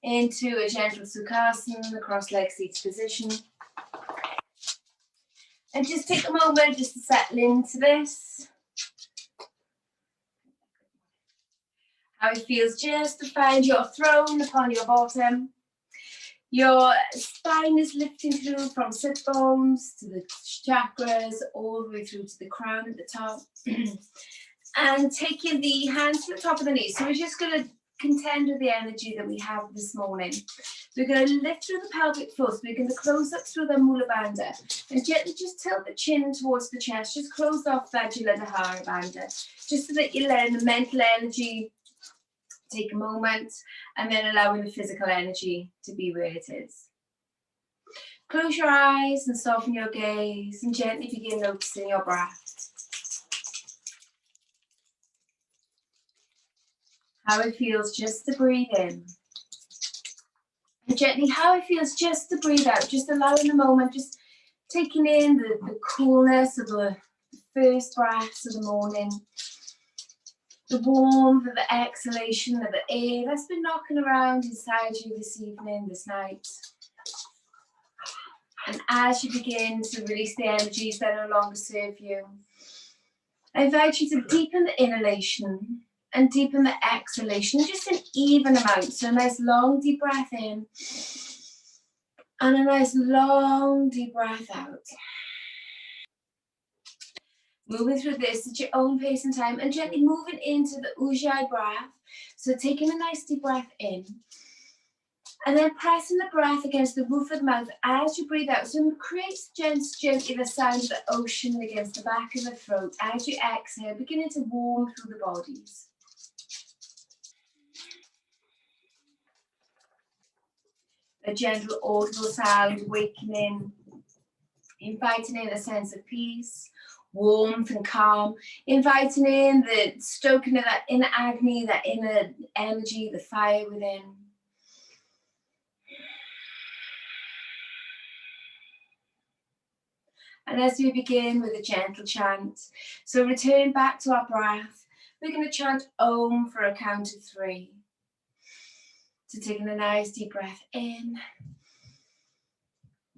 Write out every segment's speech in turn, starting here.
into a gentle sukhasana, the cross-legged seated position. And just take a moment just to settle into this. How it feels just to find your throne upon your bottom. Your spine is lifting through from sit bones to the chakras, all the way through to the crown at the top. And taking the hands to the top of the knees. So we're just going to contend with the energy that we have this morning. We're going to lift through the pelvic floor. So we're going to close up through the Mula Bandha. And gently just tilt the chin towards the chest. Just close off that Jalandhara Bandha. Just so that you're letting the mental energy take a moment, and then allowing the physical energy to be where it is. Close your eyes and soften your gaze and gently begin noticing your breath. How it feels just to breathe in. And gently how it feels just to breathe out, just allowing the moment, just taking in the coolness of the first breaths of the morning. The warmth of the exhalation of the air that's been knocking around inside you this evening, this night. And as you begin to release the energies that no longer serve you, I invite you to deepen the inhalation and deepen the exhalation, just an even amount. So a nice long deep breath in and a nice long deep breath out. Moving through this at your own pace and time, and gently moving into the Ujjayi breath. So taking a nice deep breath in, and then pressing the breath against the roof of the mouth as you breathe out. So create gently the sound of the ocean against the back of the throat. As you exhale, beginning to warm through the bodies. A gentle audible sound, awakening, inviting in a sense of peace, warmth and calm, inviting in the stoking of that inner agni, that inner energy, the fire within. And as we begin with a gentle chant, so return back to our breath, we're going to chant Om for a count of 3. So taking a nice deep breath in.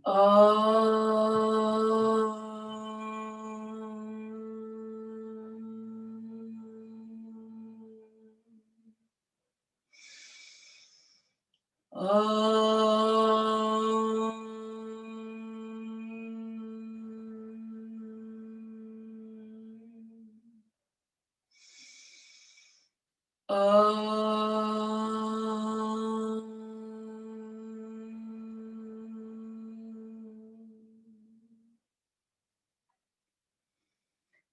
Om.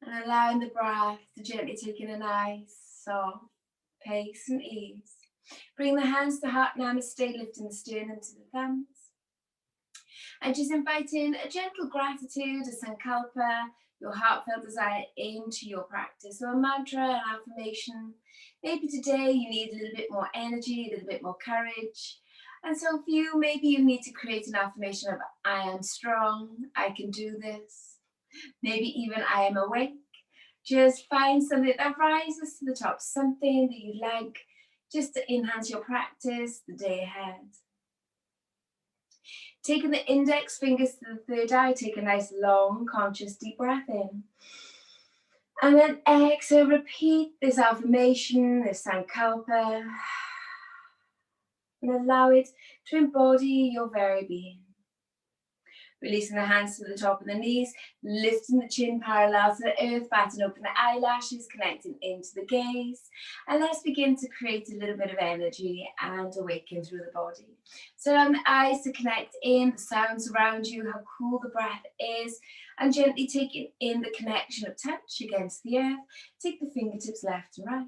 And allowing the breath to gently take in a nice, soft pace and ease. Bring the hands to heart namaste, lifting the sternum to the thumbs. And just inviting a gentle gratitude, a sankalpa, your heartfelt desire into your practice. So a mantra, an affirmation. Maybe today you need a little bit more energy, a little bit more courage. And so for you, maybe you need to create an affirmation of I am strong, I can do this. Maybe even I am awake. Just find something that rises to the top, something that you like, just to enhance your practice the day ahead. Taking the index fingers to the third eye, take a nice long, conscious, deep breath in. And then exhale, repeat this affirmation, this sankalpa, and allow it to embody your very being. Releasing the hands to the top of the knees, lifting the chin parallel to the earth, batten open the eyelashes, connecting into the gaze. And let's begin to create a little bit of energy and awaken through the body. So allow the eyes to connect in, the sounds around you, how cool the breath is, and gently taking in the connection of touch against the earth. Take the fingertips left and right.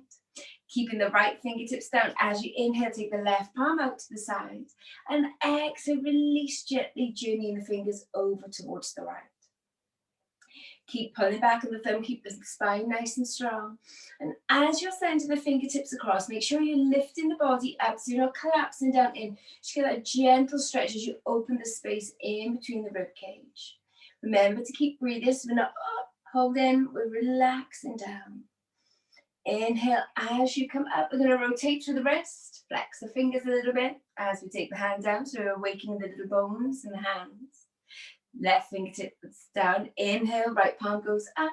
Keeping the right fingertips down. As you inhale, take the left palm out to the side. And exhale, release gently, journeying the fingers over towards the right. Keep pulling back on the thumb, keep the spine nice and strong. And as you're sending the fingertips across, make sure you're lifting the body up so you're not collapsing down in. Just get that gentle stretch as you open the space in between the rib cage. Remember to keep breathing, so we're not up, hold in, we're relaxing down. Inhale, as you come up, we're going to rotate through the wrist, flex the fingers a little bit as we take the hand down, so we're awakening the little bones in the hands. Left fingertips down, inhale, right palm goes up,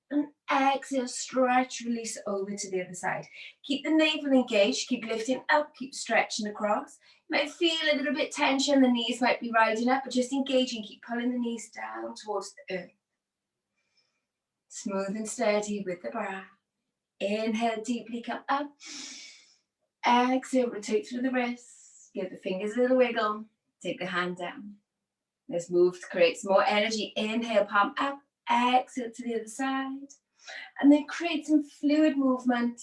and exhale, stretch, release over to the other side. Keep the navel engaged, keep lifting up, keep stretching across. You might feel a little bit tension, the knees might be riding up, but just engaging, keep pulling the knees down towards the earth. Smooth and steady with the breath. Inhale, deeply come up. Exhale, rotate through the wrists. Give the fingers a little wiggle. Take the hand down. Let's move to create some more energy. Inhale, palm up. Exhale to the other side. And then create some fluid movement.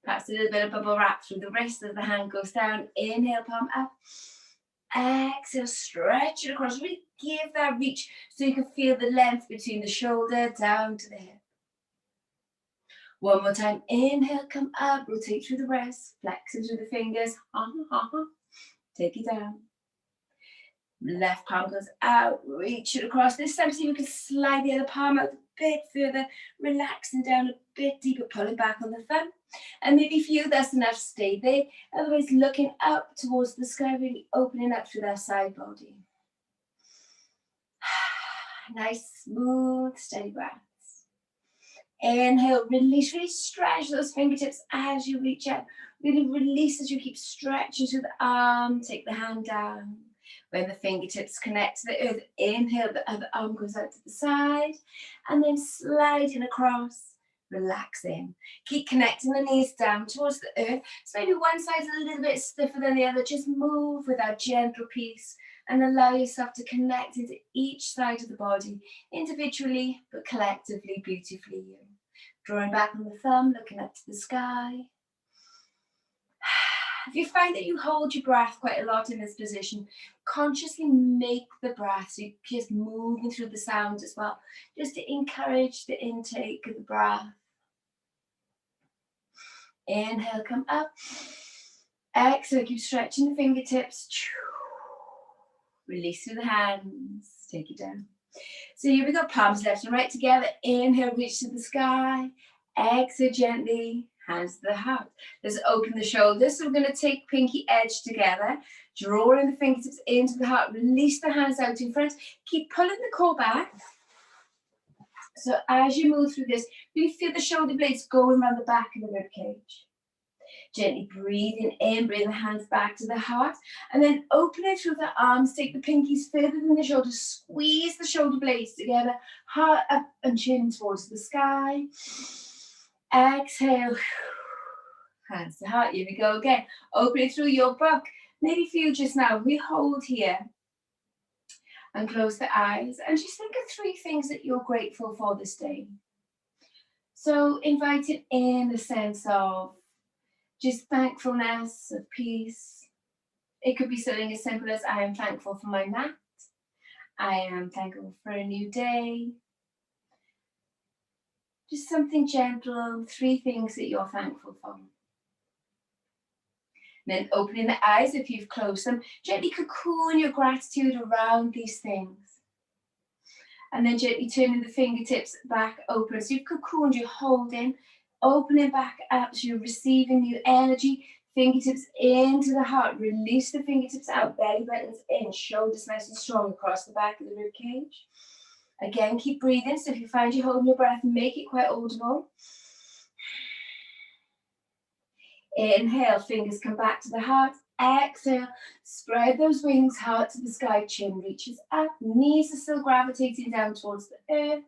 Perhaps a little bit of bubble wrap through the wrist as the hand goes down. Inhale, palm up. Exhale, stretch it across. Really give that reach so you can feel the length between the shoulder down to the hip. One more time. Inhale, come up, rotate through the wrist, flex into the fingers. Take it down. Left palm goes out, reach it across. This time, see if you can slide the other palm out a bit further, relaxing down a bit deeper, pulling back on the thumb. And maybe for you, that's enough, stay there. Otherwise, looking up towards the sky, really opening up through that side body. Nice, smooth, steady breaths. Inhale, release, really stretch those fingertips as you reach out. Really release as you keep stretching through the arm. Take the hand down. When the fingertips connect to the earth, inhale, the other arm goes out to the side. And then sliding across, relaxing. Keep connecting the knees down towards the earth. So maybe one side's a little bit stiffer than the other. Just move with that gentle peace and allow yourself to connect into each side of the body, individually, but collectively, beautifully you. Drawing back on the thumb, looking up to the sky. If you find that you hold your breath quite a lot in this position, consciously make the breath, so you're just moving through the sound as well, just to encourage the intake of the breath. Inhale, come up. Exhale, keep stretching the fingertips. Release through the hands, take it down. So here we go, palms left and right together. Inhale, reach to the sky. Exhale gently, hands to the heart. Let's open the shoulders. So we're going to take pinky edge together, drawing the fingertips into the heart. Release the hands out in front. Keep pulling the core back. So as you move through this, really feel the shoulder blades going around the back of the rib cage. Gently breathing in, bring the hands back to the heart, and then open it through the arms, take the pinkies further than the shoulders, squeeze the shoulder blades together, heart up and chin towards the sky. Exhale, hands to heart, here we go again. Open it through your book. Maybe for you just now, we hold here and close the eyes and just think of 3 things that you're grateful for this day. So inviting in the sense of just thankfulness, of peace. It could be something as simple as I am thankful for my mat. I am thankful for a new day. Just something gentle, 3 things that you're thankful for. Then opening the eyes if you've closed them. Gently cocoon your gratitude around these things. And then gently turning the fingertips back open. So you've cocooned, you're holding, opening back up, so you're receiving new energy. Fingertips into the heart. Release the fingertips out, belly buttons in, shoulders nice and strong across the back of the rib cage. Again, keep breathing. So if you find you're holding your breath, make it quite audible. Inhale, fingers come back to the heart. Exhale, spread those wings, heart to the sky, chin reaches up, knees are still gravitating down towards the earth.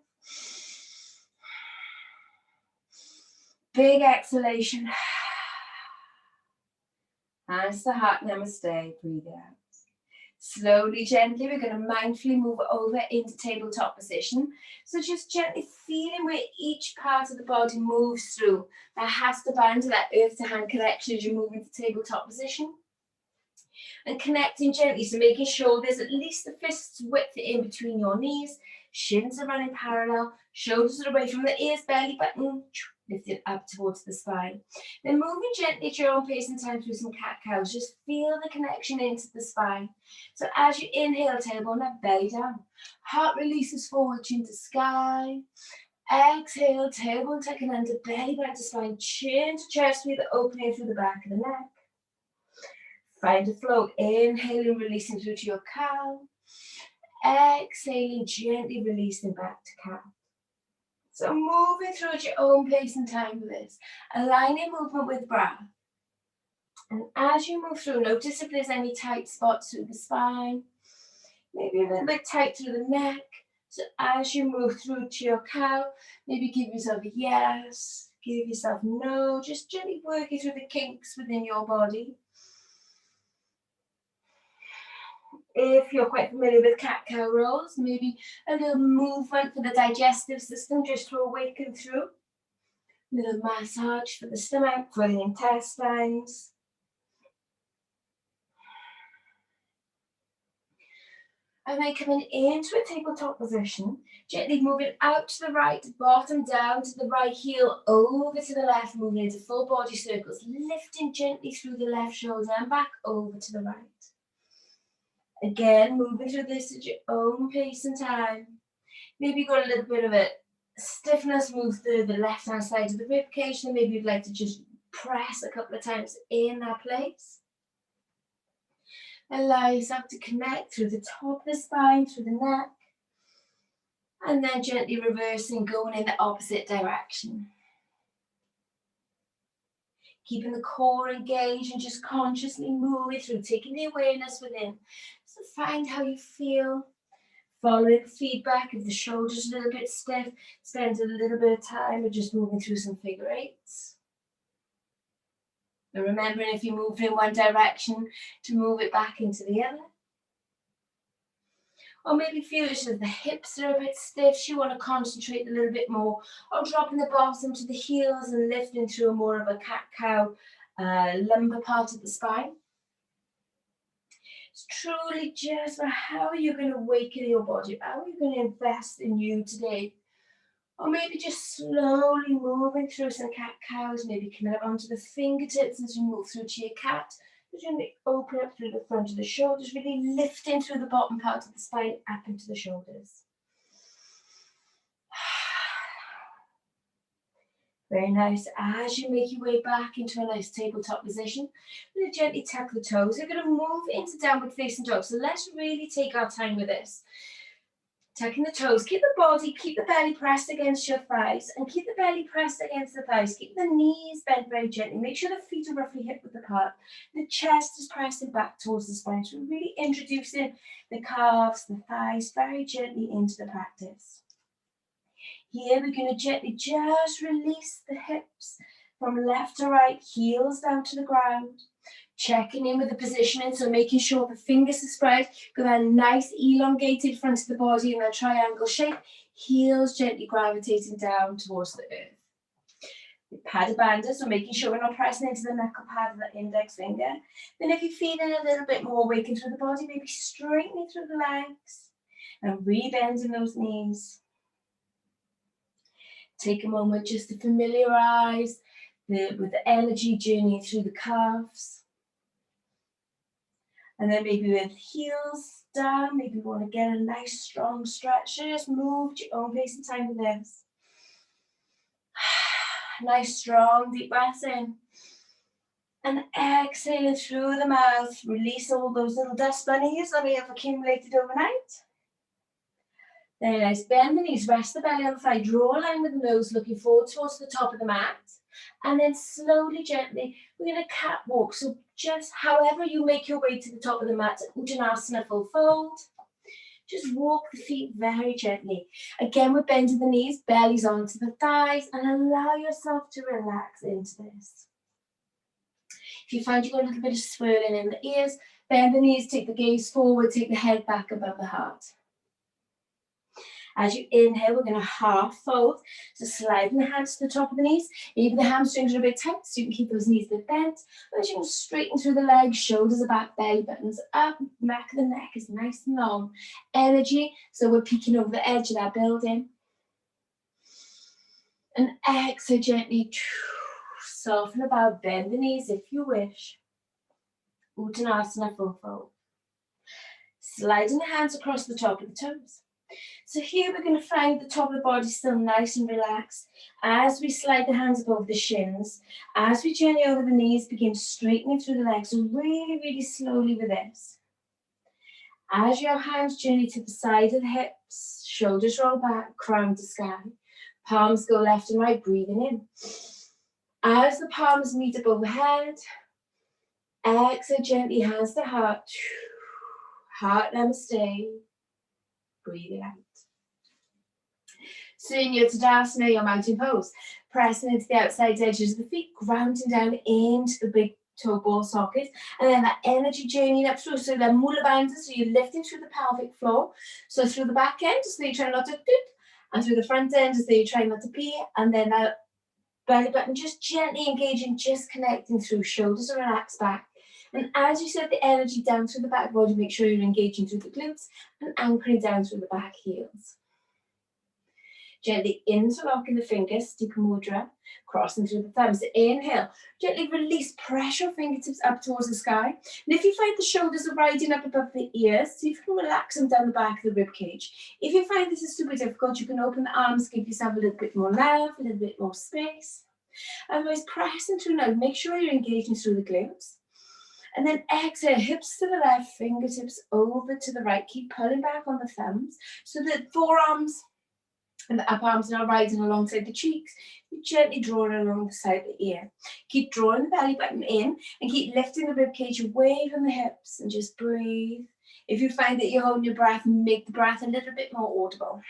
Big exhalation. Hands to heart, namaste, breathe out. Slowly, gently, we're going to mindfully move over into tabletop position. So just gently feeling where each part of the body moves through. That has to bind to that earth to hand connection as you move into tabletop position. And connecting gently, so making sure there's at least the fist's width in between your knees. Shins are running parallel, shoulders are away from the ears, belly button, lifted up towards the spine. Then moving gently at your own pace and time through some cat-cows. Just feel the connection into the spine. So as you inhale, tailbone up, belly down. Heart releases forward, chin to sky. Exhale, tailbone tucking under, belly back to spine, chin to chest with the opening through the back of the neck. Find a flow, inhaling, releasing through to your cow. Exhaling, gently releasing back to cow. So moving through at your own pace and time with this. Aligning movement with breath. And as you move through, notice if there's any tight spots through the spine. Maybe a little bit tight through the neck. So as you move through to your cow, maybe give yourself a yes, give yourself no, just gently working through the kinks within your body. If you're quite familiar with cat-cow rolls, maybe a little movement for the digestive system just to awaken through. A little massage for the stomach, for the intestines. And then coming into a tabletop position, gently moving out to the right, bottom down to the right heel, over to the left, moving into full body circles, lifting gently through the left shoulder and back over to the right. Again, moving through this at your own pace and time. Maybe you've got a little bit of a stiffness, move through the left-hand side of the ribcage, and maybe you'd like to just press a couple of times in that place. Allow yourself to connect through the top of the spine, through the neck, and then gently reversing, going in the opposite direction. Keeping the core engaged and just consciously moving through, taking the awareness within. So find how you feel. Following the feedback. If the shoulders are a little bit stiff, spend a little bit of time with just moving through some figure eights. And remembering if you move in one direction, to move it back into the other. Or maybe feel as if the hips are a bit stiff, so you want to concentrate a little bit more on dropping the bottom to the heels and lifting through more of a cat-cow lumbar part of the spine. It's truly just for how are you going to awaken your body? How are you going to invest in you today? Or maybe just slowly moving through some cat-cows, maybe coming up onto the fingertips as you move through to your cat. Gently open up through the front of the shoulders, really lifting through the bottom part of the spine up into the shoulders. Very nice. As you make your way back into a nice tabletop position, we're going to gently tuck the toes. We're going to move into downward facing dog. So let's really take our time with this. Tucking the toes, keep the body, keep the belly pressed against your thighs, and keep the belly pressed against the thighs. Keep the knees bent very gently. Make sure the feet are roughly hip width apart. The chest is pressing back towards the spine. So we're really introducing the calves, the thighs very gently into the practice. Here we're going to gently just release the hips from left to right, heels down to the ground. Checking in with the positioning, so making sure the fingers are spread, got that nice elongated front of the body in that triangle shape, heels gently gravitating down towards the earth. Pad bandha, so making sure we're not pressing into the knuckle pad of the index finger. Then if you're feeling a little bit more waking through the body, maybe straightening through the legs and rebending those knees. Take a moment just to familiarize with the energy journey through the calves. And then maybe with heels down, maybe you want to get a nice strong stretch. Just move at your own pace and time with this. Nice strong deep breaths in. And exhaling through the mouth. Release all those little dust bunnies that may have accumulated overnight. Then nice, bend the knees, rest the belly on the thigh, draw a line with the nose, looking forward towards the top of the mat. And then slowly, gently, we're going to catwalk. So just however you make your way to the top of the mat, Uttanasana full fold. Just walk the feet very gently. Again, we're bending the knees, bellies onto the thighs, and allow yourself to relax into this. If you find you've got a little bit of swirling in the ears, bend the knees, take the gaze forward, take the head back above the heart. As you inhale, we're going to half fold. So sliding the hands to the top of the knees. Maybe the hamstrings are a bit tight, so you can keep those knees a bit bent. As you can straighten through the legs, shoulders are back, belly buttons up, back of the neck is nice and long. Energy, so we're peeking over the edge of that building. And exhale gently. Soften the bow, bend the knees if you wish. Uttanasana full fold. Sliding the hands across the top of the toes. So here we're going to find the top of the body still nice and relaxed. As we slide the hands above the shins, as we journey over the knees, begin straightening through the legs really, really slowly with this. As your hands journey to the side of the hips, shoulders roll back, crown to sky. Palms go left and right, breathing in. As the palms meet above the head, exhale gently, hands to heart. Heart, namaste. Breathing out. So in your Tadasana, your mountain pose, pressing into the outside edges of the feet, grounding down into the big toe ball socket, and then that energy journeying up through, so the mula bandha, so you're lifting through the pelvic floor, so through the back end, so you try not to dip, and through the front end, so you try not to pee, and then that belly button just gently engaging, just connecting through, shoulders are relaxed back. And as you set the energy down through the back body, make sure you're engaging through the glutes and anchoring down through the back heels. Gently interlocking the fingers, Sthita Mudra, crossing through the thumbs. Inhale, gently release, pressure fingertips up towards the sky. And if you find the shoulders are riding up above the ears, see if you can relax them down the back of the rib cage. If you find this is super difficult, you can open the arms, give yourself a little bit more love, a little bit more space. Otherwise, pressing through now, make sure you're engaging through the glutes. And then exhale, hips to the left, fingertips over to the right. Keep pulling back on the thumbs so that forearms and the upper arms are now riding alongside the cheeks. You gently draw it along the side of the ear. Keep drawing the belly button in and keep lifting the rib cage away from the hips and just breathe. If you find that you're holding your breath, make the breath a little bit more audible.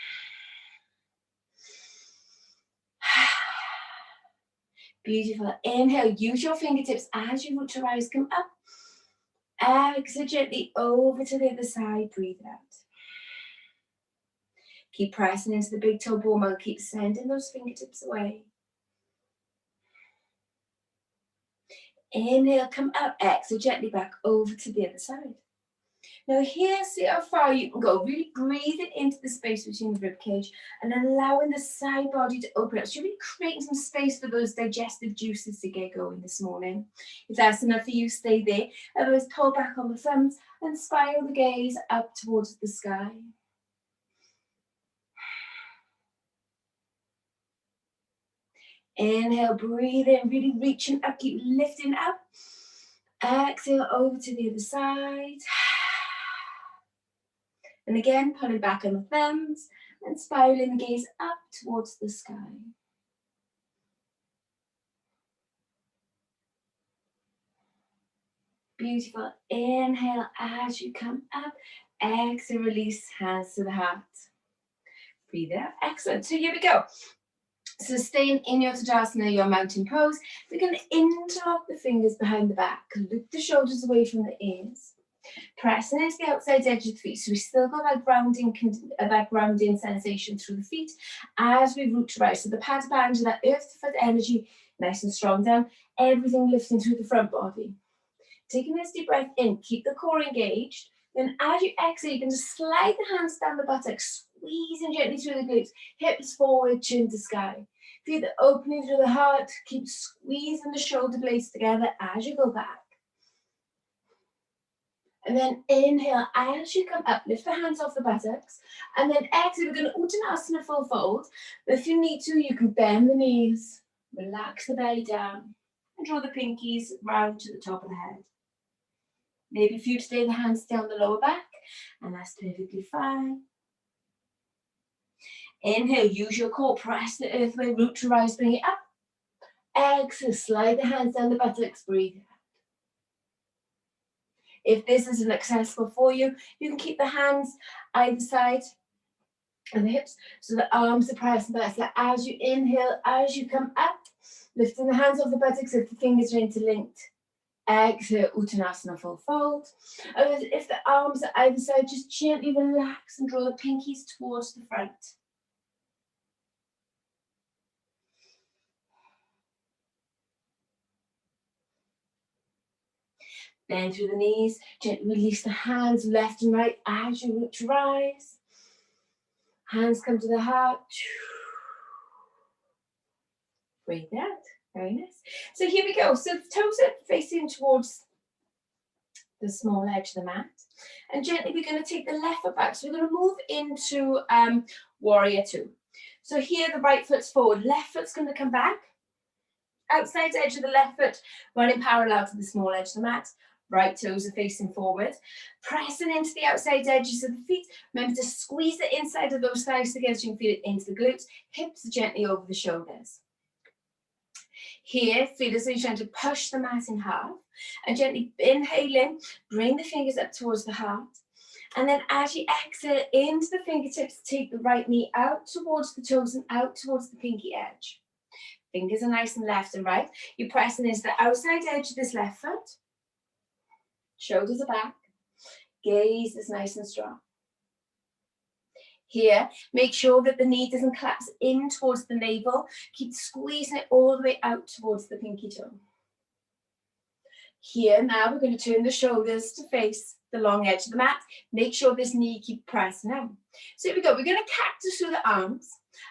Beautiful. Inhale, use your fingertips as you root to rise, come up. Exhale gently over to the other side, breathe out. Keep pressing into the big toe ball mode, keep sending those fingertips away. Inhale, come up, exhale gently back over to the other side. Now here, see how far you can go. Really breathing into the space between the rib cage and allowing the side body to open up. So you're really creating some space for those digestive juices to get going this morning. If that's enough for you, stay there. Otherwise, pull back on the thumbs and spiral the gaze up towards the sky. Inhale, breathe in, really reaching up, keep lifting up. Exhale over to the other side. And again, pulling back on the thumbs and spiraling the gaze up towards the sky. Beautiful. Inhale as you come up. Exhale, release, hands to the heart. Breathe out. Excellent. So here we go. So staying in your Tadasana, your mountain pose, we're going to interlock the fingers behind the back, loop the shoulders away from the ears, pressing into the outside edge of the feet. So we still got that grounding sensation through the feet as we root to rise. So the pad band, that earth to foot energy, nice and strong down, everything lifting through the front body. Taking this deep breath in, keep the core engaged. Then as you exhale, you can just slide the hands down the buttocks, squeezing gently through the glutes, hips forward, chin to sky. Feel the opening through the heart, keep squeezing the shoulder blades together as you go back. And then inhale, as you come up, lift the hands off the buttocks. And then exhale, we're going to Uttanasana full fold. But if you need to, you can bend the knees, relax the belly down, and draw the pinkies round to the top of the head. Maybe for you to lay the hands down the lower back, and that's perfectly fine. Inhale, use your core, press the earthway, root to rise, bring it up. Exhale, slide the hands down the buttocks, breathe out. If this isn't accessible for you, you can keep the hands either side of the hips, so the arms are pressing back. So as you inhale, as you come up, lifting the hands off the buttocks if the fingers are interlinked. Exhale, Uttanasana full fold. And if the arms are either side, just gently relax and draw the pinkies towards the front. Bend through the knees, gently release the hands left and right as you root to rise. Hands come to the heart. Breathe out. Very nice. So here we go. So the toes are facing towards the small edge of the mat. And gently we're going to take the left foot back. So we're going to move into warrior two. So here the right foot's forward, left foot's going to come back. Outside edge of the left foot running parallel to the small edge of the mat. Right toes are facing forward. Pressing into the outside edges of the feet. Remember to squeeze the inside of those thighs together so you can feel it into the glutes. Hips are gently over the shoulders. Here, feel as though you're trying to push the mat in half. And gently inhale in, bring the fingers up towards the heart. And then as you exhale into the fingertips, take the right knee out towards the toes and out towards the pinky edge. Fingers are nice and left and right. You're pressing into the outside edge of this left foot. Shoulders are back. Gaze is nice and strong. Here, make sure that the knee doesn't collapse in towards the navel. Keep squeezing it all the way out towards the pinky toe. Here, now we're going to turn the shoulders to face the long edge of the mat. Make sure this knee keeps pressing out. So here we go. We're going to cactus through the arms.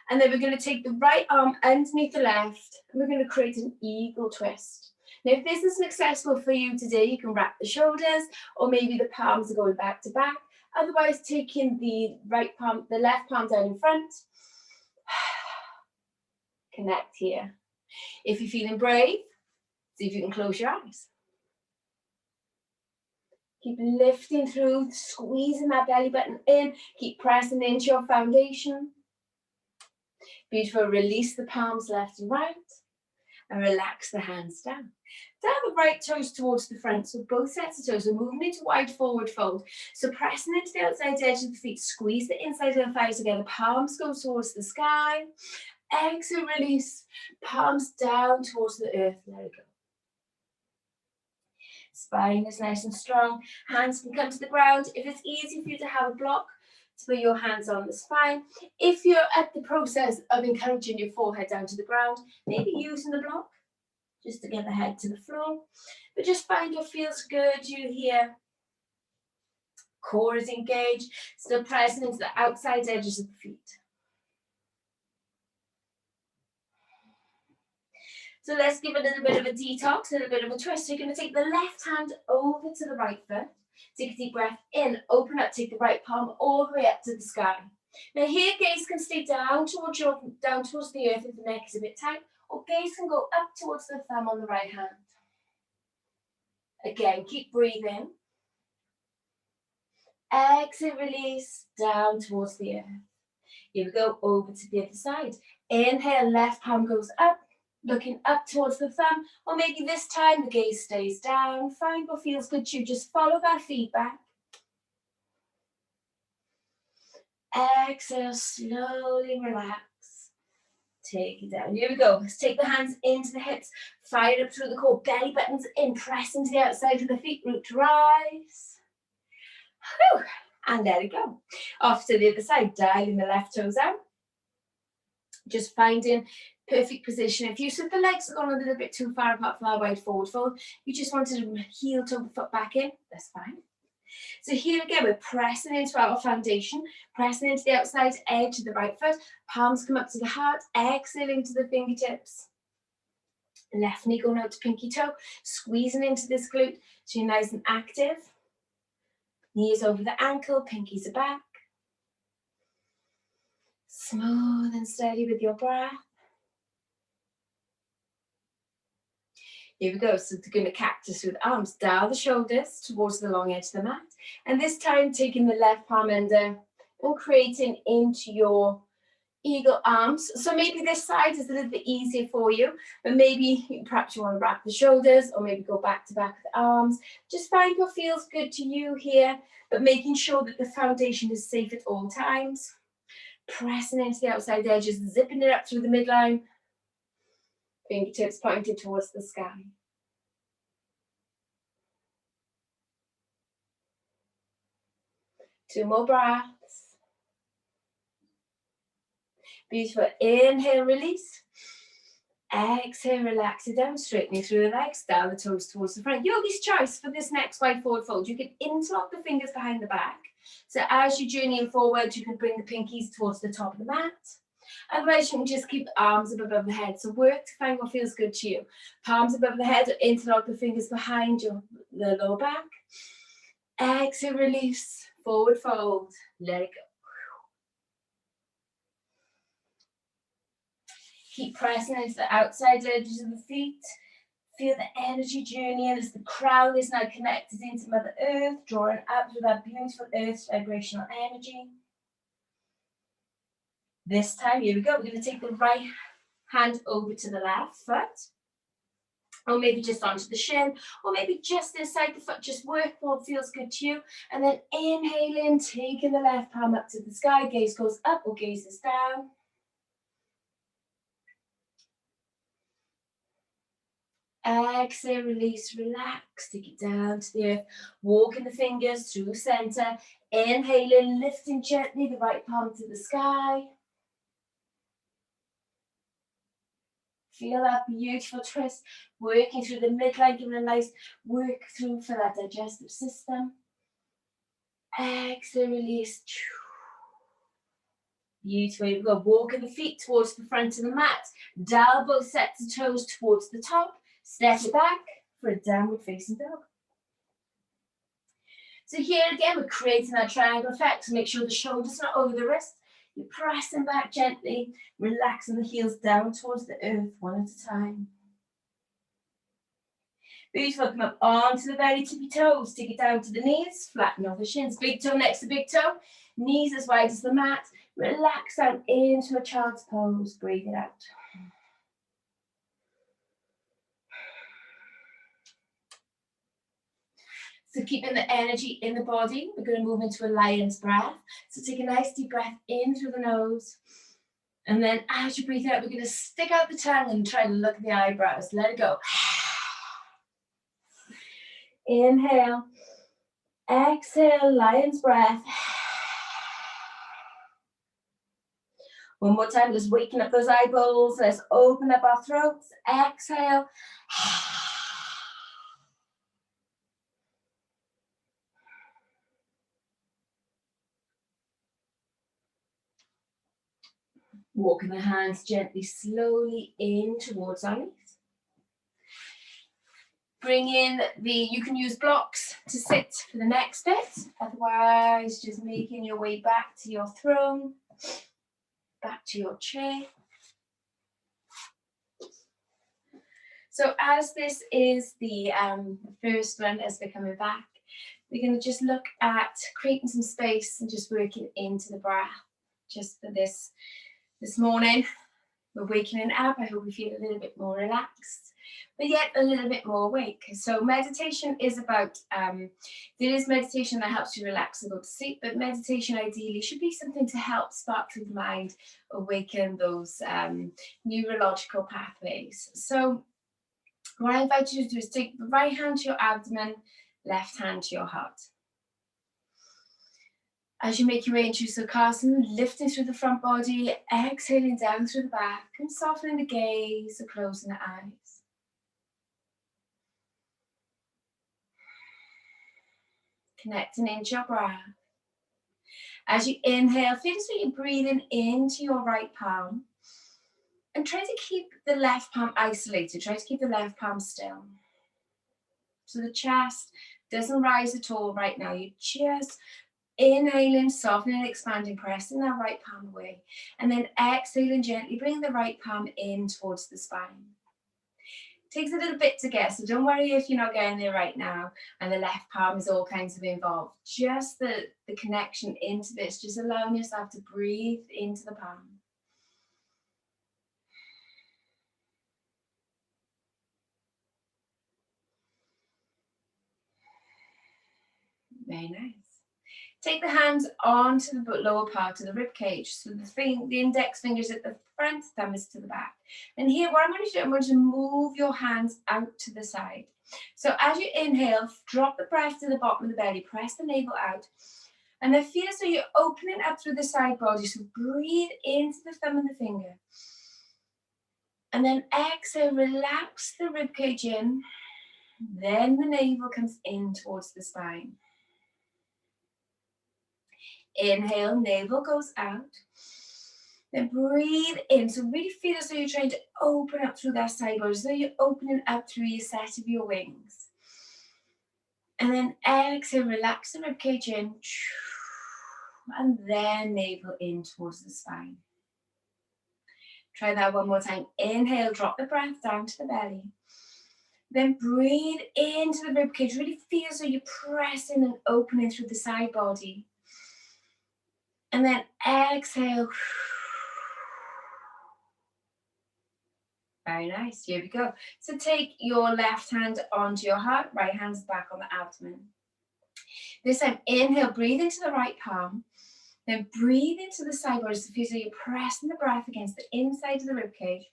And then we're going to take the right arm underneath the left. And we're going to create an eagle twist. Now, if this isn't accessible for you today, you can wrap the shoulders, or maybe the palms are going back to back. Otherwise, taking the left palm down in front. Connect here. If you're feeling brave, see if you can close your eyes. Keep lifting through, squeezing that belly button in. Keep pressing into your foundation. Beautiful. Release the palms left and right. And relax the hands down. Down the right toes towards the front. So both sets of toes are moving into wide forward fold. So pressing into the outside edge of the feet. Squeeze the inside of the thighs together. Palms go towards the sky. Exhale, release. Palms down towards the earth. Let it go. Spine is nice and strong. Hands can come to the ground. If it's easy for you to have a block, to put your hands on the spine. If you're at the process of encouraging your forehead down to the ground, maybe using the block just to get the head to the floor. But just find what feels good. You here. Core is engaged. Still pressing into the outside edges of the feet. So let's give a little bit of a detox, a little bit of a twist. So you're going to take the left hand over to the right foot. Take a deep breath in, open up, take the right palm all the way up to the sky. Now here, gaze can stay down towards the earth if the neck is a bit tight, or gaze can go up towards the thumb on the right hand. Again, keep breathing. Exhale, release, down towards the earth. Here we go, over to the other side. Inhale, left palm goes up, looking up towards the thumb, or maybe this time the gaze stays down. Find what feels good to you. Just follow that feedback. Exhale, slowly relax. Take it down. Here we go. Let's take the hands into the hips. Fire up through the core. Belly buttons in. Press into the outside of the feet. Root to rise. Whew. And there we go. Off to the other side. Dialing the left toes out. Just finding perfect position. If you said the legs have gone a little bit too far apart for that wide forward fold, you just wanted to heel toe the foot back in, that's fine. So here again, we're pressing into our foundation, pressing into the outside edge of the right foot. Palms come up to the heart, exhaling to the fingertips. Left knee going out to pinky toe, squeezing into this glute so you're nice and active. Knees over the ankle, pinkies are back. Smooth and steady with your breath. Here we go. So we're going to cactus with arms. Dial the shoulders towards the long edge of the mat. And this time taking the left palm under and creating into your eagle arms. So maybe this side is a little bit easier for you, but maybe perhaps you want to wrap the shoulders or maybe go back to back with the arms. Just find what feels good to you here, but making sure that the foundation is safe at all times. Pressing into the outside edges, zipping it up through the midline. Fingertips pointed towards the sky. Two more breaths. Beautiful. Inhale, release. Exhale, relax it down, straightening through the legs, down the toes towards the front. Yogi's choice for this next wide forward fold. You can interlock the fingers behind the back. So as you're journeying forward, you can bring the pinkies towards the top of the mat. Otherwise, you can just keep the arms up above the head. So work to find what feels good to you. Palms above the head, interlock the fingers behind the lower back. Exhale, release, forward fold, let it go. Keep pressing into the outside edges of the feet. Feel the energy journey in as the crown is now connected into Mother Earth, drawing up through that beautiful Earth's vibrational energy. This time, here we go, we're going to take the right hand over to the left foot, or maybe just onto the shin, or maybe just inside the foot. Just work what feels good to you. And then inhale in, taking the left palm up to the sky. Gaze goes up or gaze is down. Exhale, release, relax, take it down to the earth. Walking the fingers through center. Inhaling, lifting gently the right palm to the sky. Feel that beautiful twist, working through the midline, giving a nice work through for that digestive system. Exhale, release. Beautiful. Here we go. Walking the feet towards the front of the mat. Dial both sets of toes towards the top. Step it back for a downward facing dog. So here again, we're creating that triangle effect. So make sure the shoulders not over the wrist. You're pressing back gently, relaxing the heels down towards the earth one at a time. Beautiful, come up onto the very tippy toes, take it down to the knees, flatten off the shins. Big toe next to big toe, knees as wide as the mat. Relax down into a child's pose, breathe it out. So keeping the energy in the body, we're going to move into a lion's breath. So take a nice deep breath in through the nose. And then as you breathe out, we're going to stick out the tongue and try to look at the eyebrows. Let it go. Inhale. Exhale, lion's breath. One more time, just waking up those eyeballs. Let's open up our throats. Exhale. Walking the hands gently, slowly in towards our knees. Bring in you can use blocks to sit for the next bit. Otherwise, just making your way back to your throne, back to your chair. So as this is the first one as we're coming back, we're going to just look at creating some space and just working into the breath. Just for this morning, we're waking up. I hope we feel a little bit more relaxed, but yet a little bit more awake. So meditation is about, there is meditation that helps you relax and go to sleep, but meditation ideally should be something to help spark through the mind, awaken those neurological pathways. So what I invite you to do is take the right hand to your abdomen, left hand to your heart. As you make your way into Sukhasana, lifting through the front body, exhaling down through the back, and softening the gaze and closing the eyes. Connecting into your breath. As you inhale, feel as though you're breathing into your right palm. And try to keep the left palm isolated. Try to keep the left palm still. So the chest doesn't rise at all right now. You're just inhaling, softening, expanding, pressing that right palm away. And then exhaling gently, bring the right palm in towards the spine. Takes a little bit to get, so don't worry if you're not getting there right now and the left palm is all kinds of involved. Just the connection into this, just allowing yourself to breathe into the palm. Very nice. Take the hands onto the lower part of the rib cage. So the index fingers at the front, thumb is to the back. And here, what I'm going to do, I'm going to move your hands out to the side. So as you inhale, drop the breath to the bottom of the belly, press the navel out. And then feel as though you're opening up through the side body. So breathe into the thumb and the finger. And then exhale, relax the rib cage in. Then the navel comes in towards the spine. Inhale, navel goes out. Then breathe in. So really feel as though you're trying to open up through that side body, as though you're opening up through your set of your wings. And then exhale, relax the ribcage in. And then navel in towards the spine. Try that one more time. Inhale, drop the breath down to the belly. Then breathe into the ribcage. Really feel as though you're pressing and opening through the side body. And then exhale. Very nice. Here we go. So take your left hand onto your heart, right hand's back on the abdomen. This time, inhale, breathe into the right palm. Then breathe into the side body. So feel as though you're pressing the breath against the inside of the ribcage.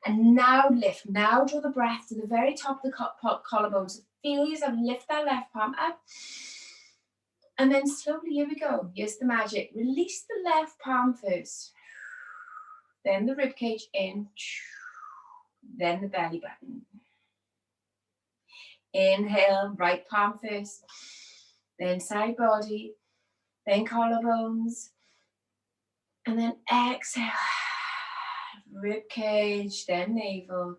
And now lift. Now draw the breath to the very top of the collarbone. So feel yourself lift that left palm up. And then slowly, here we go. Here's the magic. Release the left palm first. Then the ribcage in. Then the belly button. Inhale, right palm first. Then side body. Then collarbones. And then exhale. Ribcage, then navel.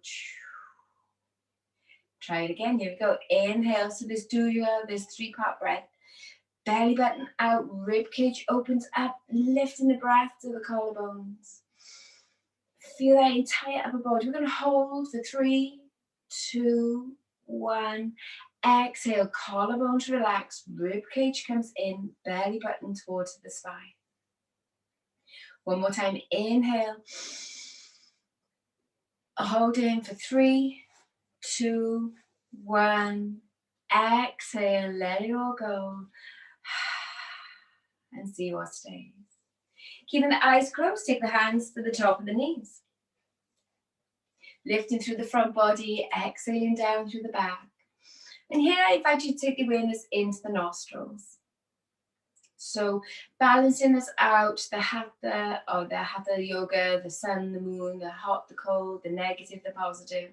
Try it again. Here we go. Inhale. So this this 3-part breath. Belly button out, ribcage opens up, lifting the breath to the collarbones. Feel that entire upper body. We're going to hold for 3, 2, 1. Exhale, collarbones relax, ribcage comes in, belly button towards the spine. One more time. Inhale. Hold in for 3, 2, 1. Exhale, let it all go. And see what stays. Keeping the eyes closed, take the hands to the top of the knees. Lifting through the front body, exhaling down through the back. And here I invite you to take the awareness into the nostrils. So balancing this out, the hatha yoga, the sun, the moon, the hot, the cold, the negative, the positive.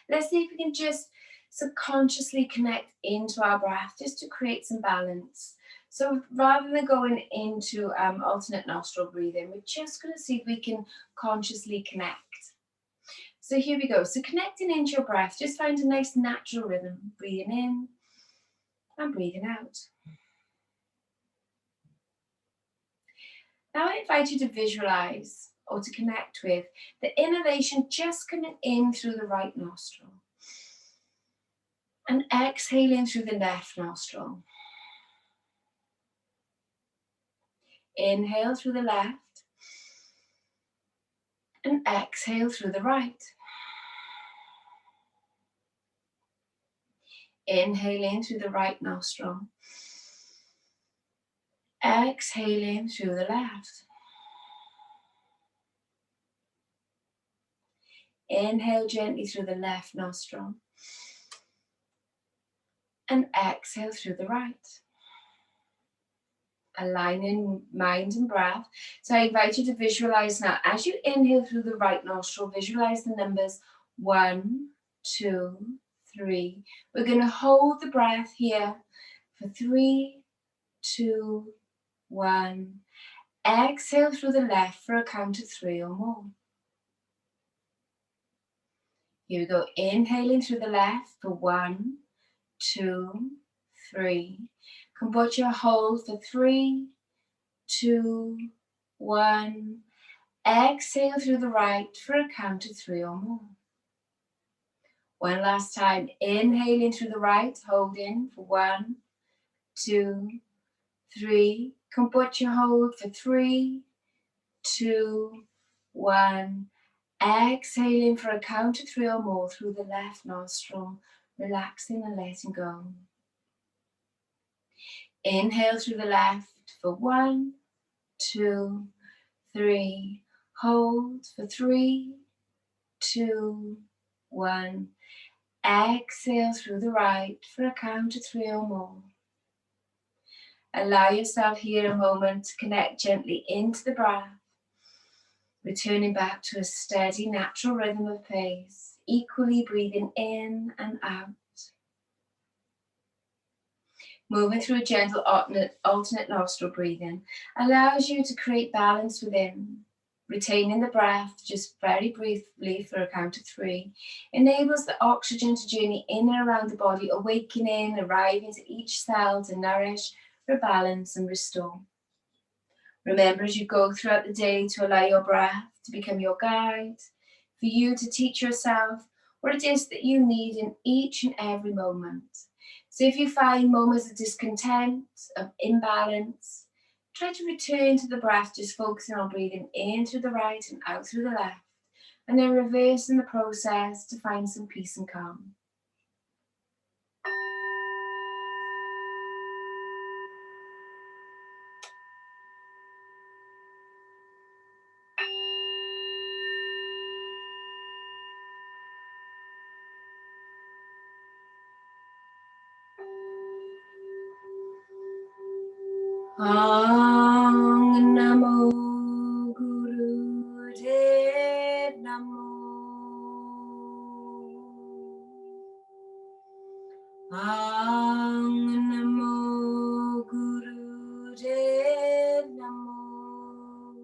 Let's see if we can just subconsciously connect into our breath, just to create some balance. So rather than going into alternate nostril breathing, we're just going to see if we can consciously connect. So here we go. So connecting into your breath, just find a nice natural rhythm. Breathing in and breathing out. Now I invite you to visualize or to connect with the inhalation just coming in through the right nostril and exhaling through the left nostril. Inhale through the left and exhale through the right. Inhale in through the right nostril. Exhaling through the left. Inhale gently through the left nostril. And exhale through the right. Aligning mind and breath. So I invite you to visualize now, as you inhale through the right nostril, visualize the numbers 1, 2, 3. We're going to hold the breath here for 3, 2, 1. Exhale through the left for a count of 3 or more. Here we go. Inhaling through the left for 1, 2, 3. Kombucha hold for 3, 2, 1. Exhale through the right for a count of 3 or more. One last time. Inhaling through the right, hold in for 1, 2, 3. Kombucha hold for 3, 2, 1. Exhaling for a count of 3 or more through the left nostril, relaxing and letting go. Inhale through the left for 1, 2, 3. Hold for 3, 2, 1. Exhale through the right for a count of 3 or more. Allow yourself here a moment to connect gently into the breath, returning back to a steady, natural rhythm of pace, equally breathing in and out. Moving through a gentle alternate nostril breathing allows you to create balance within. Retaining the breath just very briefly for a count of 3 enables the oxygen to journey in and around the body, awakening, arriving to each cell to nourish, rebalance and restore. Remember as you go throughout the day to allow your breath to become your guide, for you to teach yourself what it is that you need in each and every moment. So if you find moments of discontent, of imbalance, try to return to the breath, just focusing on breathing in through the right and out through the left, and then reversing the process to find some peace and calm. Ang Namo Guru Dev Namo. Ang Namo Guru Dev Namo.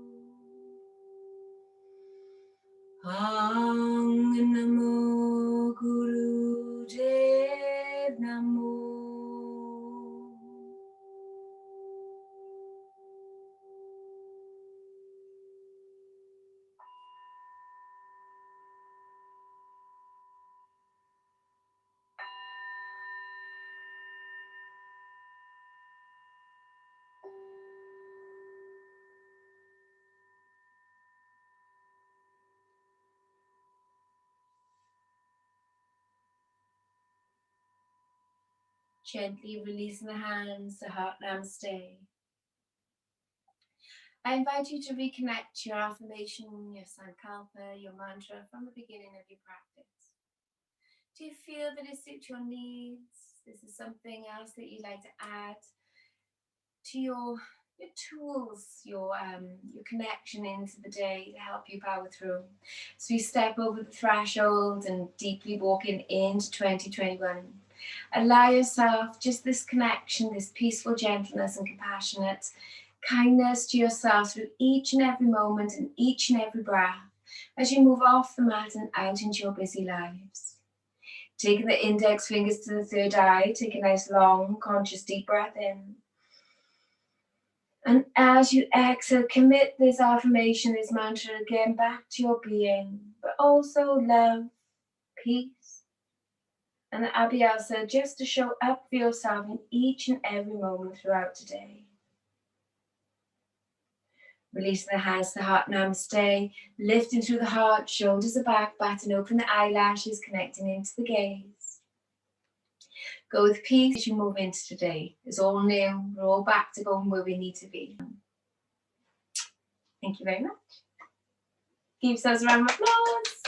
Ang Namo Guru Dev Namo. Gently releasing the hands, the heart namaste. I invite you to reconnect your affirmation, your sankalpa, your mantra from the beginning of your practice. Do you feel that it suits your needs? This is something else that you'd like to add to your tools, your connection into the day to help you power through. So we step over the threshold and deeply walking into 2021. Allow yourself just this connection, this peaceful gentleness and compassionate kindness to yourself through each and every moment and each and every breath as you move off the mat and out into your busy lives. Taking the index fingers to the third eye, take a nice long conscious deep breath in. And as you exhale, commit this affirmation, this mantra again back to your being, but also love, peace, and the Abhyasa just to show up for yourself in each and every moment throughout today. Releasing the hands to the heart, namaste, lifting through the heart, shoulders are back, batting open the eyelashes, connecting into the gaze. Go with peace as you move into today. It's all new, we're all back to going where we need to be. Thank you very much. Give yourselves a round of applause.